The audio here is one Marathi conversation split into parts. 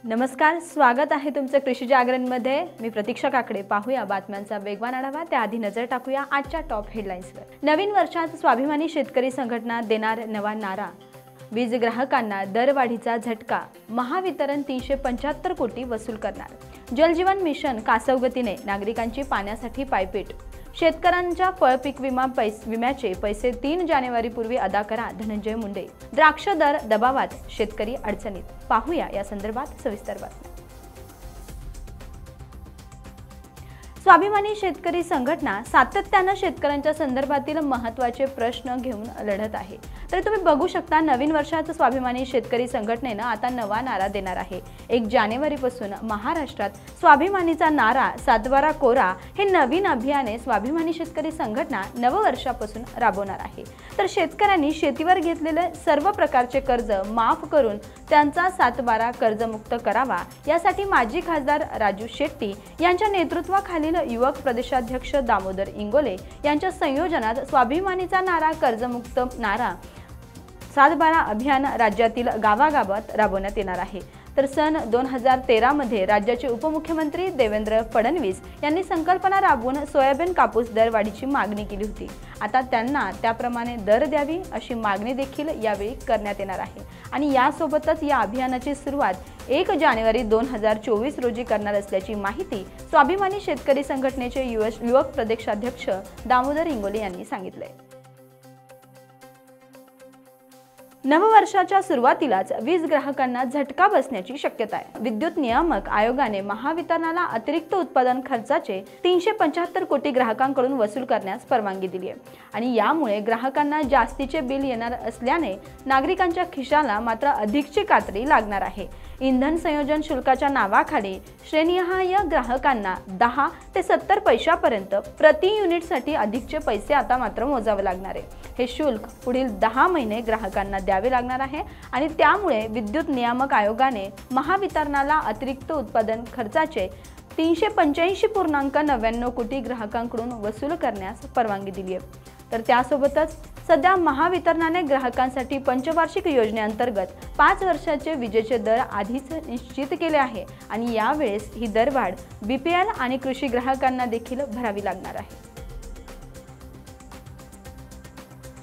नमस्कार, स्वागत आहे तुमचं कृषी जागरणमध्ये। मी प्रतीक्षा काकडे। पाहूया बातम्यांचा वेगवान आढावा। त्याआधी नजर टाकूया आजच्या टॉप हेडलाईन्सवर। नवीन वर्षात स्वाभिमानी शेतकरी संघटना देणार नवा नारा। वीज ग्राहकांना दरवाढीचा झटका। महावितरण 375 कोटी वसूल करणार। जलजीवन मिशन कासवगतीने नागरिकांची पाण्यासाठी पायपीट। शेतकऱ्यांच्या फळपीक विम्याचे पैसे 3 जानेवारीपूर्वी अदा करा, धनंजय मुंडे। द्राक्ष दर दबावात, शेतकरी अडचणीत। पाहूया या संदर्भात सविस्तर बातमी। स्वाभिमानी शेतकरी संघटना सातत्याने शेतकऱ्यांच्या संदर्भातील महत्त्वाचे प्रश्न घेऊन लढत आहे। तर तुम्ही बघू शकता, नवीन वर्षात स्वाभिमानी शेतकरी संघटनेने आता नवा नारा देणार आहे। 1 जानेवारीपासून महाराष्ट्रात स्वाभिमानीचा नारा सातबारा कोरा हे नवीन अभियाने स्वाभिमानी शेतकरी संघटना नववर्षापासून राबवणार आहे। तर शेतकऱ्यांनी शेतीवर घेतलेले सर्व प्रकारचे कर्ज माफ करून त्यांचा सातबारा कर्जमुक्त करावा, यासाठी माजी खासदार राजू शेट्टी यांच्या नेतृत्वाखालील युवक प्रदेशाध्यक्ष दामोदर इंगोले यांच्या संयोजनात स्वाभिमानीचा नारा कर्जमुक्त नारा सातबारा अभियान राज्यातील गावागावात राबवण्यात येणार आहे। तर सन 2013 मध्ये राज्याचे उपमुख्यमंत्री देवेंद्र फडणवीस यांनी संकल्पना राबवून सोयाबीन कापूस दरवाढीची मागणी केली होती। आता त्यांना त्याप्रमाणे दर द्यावी अशी मागणी देखील यावेळी करण्यात येणार आहे। आणि यासोबतच या अभियानाची सुरुवात 1 जानेवारी 2024 रोजी करणार असल्याची माहिती स्वाभिमानी शेतकरी संघटनेचे युवक प्रदेशाध्यक्ष दामोदर इंगोले यांनी सांगितले। नववर्षाच्या सुरुवातीलाच वीज ग्राहकांना झटका बसण्याची शक्यता आहे। विद्युत नियामक आयोगाने महावितरणाला अतिरिक्त उत्पादन खर्चाचे 375 कोटी ग्राहकांकडून वसूल करण्यास परवानगी दिली आहे। आणि यामुळे ग्राहकांना जास्तीचे बिल येणार असल्याने नागरिकांच्या खिशाला मात्र अधिकची कात्री लागणार आहे। इंधन संयोजन शुल्काच्या नावाखाली श्रेणीहाय ग्राहकांना 10 ते 70 पैशापर्यंत प्रति युनिटसाठी अधिकचे पैसे आता मात्र मोजावे लागणार आहे। हे शुल्क पुढील 10 महिने ग्राहकांना द्यावे लागणार आहे। आणि त्यामुळे विद्युत नियामक आयोगाने महावितरणाला अतिरिक्त उत्पादन खर्चाचे 385.99 कोटी ग्राहकांकडून वसूल करण्यास परवानगी दिली आहे। तर त्यासोबतच सध्या महावितरणाने ग्राहकांसाठी पंचवार्षिक योजनेअंतर्गत 5 वर्षाचे विजेचे दर आधीच निश्चित केले आहे। आणि यावेळेस ही दरवाढ बीपीएल आणि कृषी ग्राहकांना देखील भरावी लागणार आहे।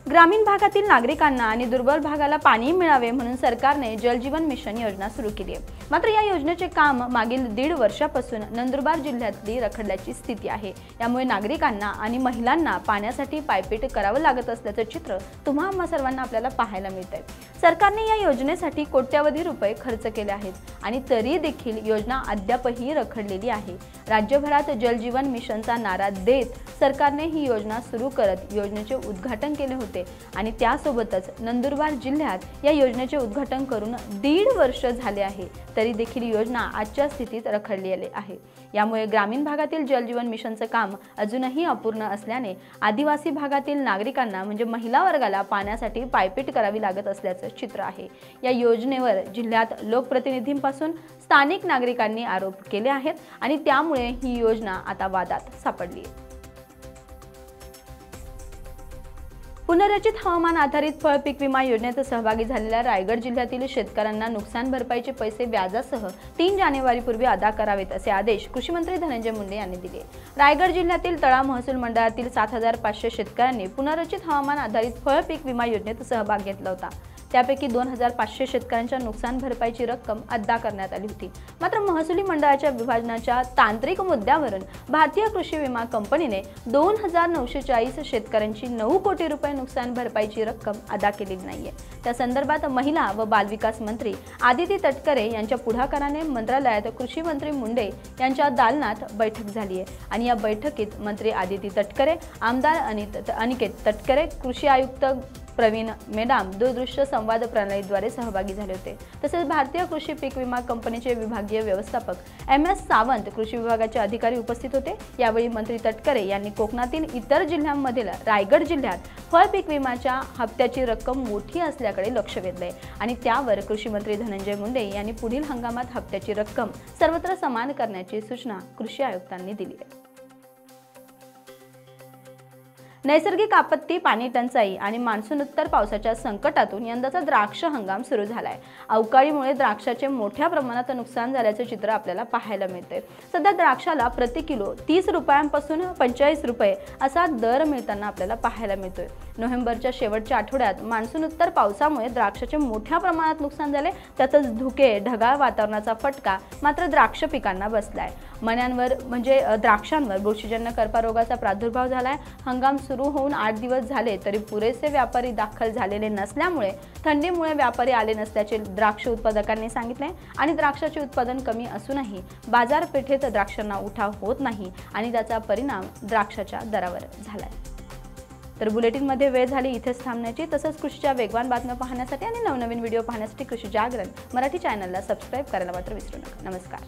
ग्रामीण भागातील नागरिकांना आणि दुर्बल भागाला पाणी मिळावे म्हणून सरकारने जलजीवन मिशन योजना सुरू केली आहे। मात्र या योजनेचे काम मागील 1.5 वर्षापासून नंदुरबार जिल्ह्यातली रखडल्याची स्थिती आहे। यामुळे नागरिकांना आणि महिलांना पाण्यासाठी पायपीट करावं लागत असल्याचं चित्र तुम्हा सर्वांना आपल्याला पाहायला मिळतंय। सरकारने या योजनेसाठी कोट्यावधी रुपये खर्च केले आहेत आणि तरी देखील योजना अद्यापही रखडलेली आहे। राज्यभरात जलजीवन मिशनचा नारा देत सरकारने ही योजना सुरू करत योजनेचे उद्घाटन केले होते। आणि त्यासोबतच नंदुरबार जिल्ह्यात या योजनेचे उद्घाटन करून 1.5 वर्ष झाले आहे, तरी देखील योजना आजच्या स्थितीत रखडलेली आहे। यामुळे ग्रामीण भागातील जलजीवन मिशनचे काम अजूनही अपूर्ण असल्याने आदिवासी भागातील नागरिकांना म्हणजे महिला वर्गाला पाण्यासाठी पायपीट करावी लागत असल्याचे चित्र आहे। या योजनेवर जिल्ह्यात लोकप्रतिनिधींपासून स्थानिक नागरिकांनी आरोप केले आहेत आणि त्यामुळे ही योजना आता वादात सापडली आहे। पुनर्रचित हवामान आधारित फळपीक विमा योजनेत सहभागी झालेल्या रायगड जिल्ह्यातील शेतकऱ्यांना नुकसान भरपाईचे पैसे व्याजासह 3 जानेवारीपूर्वी अदा करावेत असे आदेश कृषी मंत्री धनंजय मुंडे यांनी दिले। रायगड जिल्ह्यातील तळा महसूल मंडळातील 7500 शेतकऱ्यांनी पुनर्रचित हवामान आधारित फळपीक विमा योजनेत सहभाग घेतला होता। त्यापैकी 2500 शेतकऱ्यांच्या नुकसान भरपाईची रक्कम अदा करण्यात आली होती। मात्र महसुली मंडळाच्या विभाजनाच्या तांत्रिक मुद्द्यावरून भारतीय कृषी विमा कंपनीने 2940 शेतकऱ्यांची 9 कोटी रुपये नुकसान भरपाईची रक्कम अदा केलेली नाहीये। त्या संदर्भात महिला व बालविकास मंत्री आदिती तटकरे यांच्या पुढाकाराने मंत्रालयात कृषी मंत्री मुंडे यांच्या दालनात बैठक झाली आहे। आणि या बैठकीत मंत्री आदिती तटकरे, आमदार अनिकेत तटकरे, कृषी आयुक्त प्रवीण मेडाम दूरदृश्य संवाद प्रणालीद्वारे सहभागी झाले होते। तसेच भारतीय कृषी पीक विमा कंपनीचे विभागीय व्यवस्थापक MS सावंत, कृषी विभागाचे अधिकारी उपस्थित होते। यावेळी मंत्री तटकरे यांनी कोकणातील इतर जिल्ह्यांमधील रायगड जिल्ह्यात फळपीक विम्याच्या हप्त्याची रक्कम मोठी असल्याकडे लक्ष वेधले आणि त्यावर कृषी मंत्री धनंजय मुंडे यांनी पुढील हंगामात हप्त्याची रक्कम सर्वत्र समान करण्याची सूचना कृषी आयुक्तांनी दिली आहे। नैसर्गिक आपत्ती, पाणी टंचाई आणि मान्सूनोत्तर पावसाच्या संकटातून यंदाचा द्राक्ष हंगाम सुरू झालाय। अवकाळीमुळे द्राक्षाचे मोठ्या प्रमाणात नुकसान झाल्याचे चित्र आपल्याला पाहायला मिळते। सध्या द्राक्षाला प्रति किलो 30 रुपयांपासून 45 रुपये असा दर मिळताना आपल्याला पाहायला मिळतोय। नोव्हेंबरच्या शेवटच्या आठवड्यात मान्सूनोत्तर पावसामुळे द्राक्षाचे मोठ्या प्रमाणात नुकसान झाले, त्यातच धुके, ढगाळ वातावरणाचा फटका मात्र द्राक्ष पिकांना बसलाय। मण्यांवर म्हणजे द्राक्षांवर बुरशीजन्य कर्करोगाचा प्रादुर्भाव झालाय। हंगाम सुरू होऊन 8 दिवस झाले तरी पुरेसे व्यापारी दाखल झालेले नसल्यामुळे थंडीमुळे व्यापारी आले नसल्याचे द्राक्ष उत्पादकांनी सांगितले आणि द्राक्षाचे उत्पादन कमी असूनही बाजारपेठेत द्राक्षांना उठाव होत नाही आणि त्याचा परिणाम द्राक्षाच्या दरावर झालाय। तर बुलेटिनमध्ये वेळ झाली इथेच थांबण्याची। तसंच कृषीच्या वेगवान बातम्या पाहण्यासाठी आणि नवनवीन व्हिडिओ पाहण्यासाठी कृषी जागरण मराठी चॅनलला सबस्क्राइब करायला मात्र विसरू नका। नमस्कार।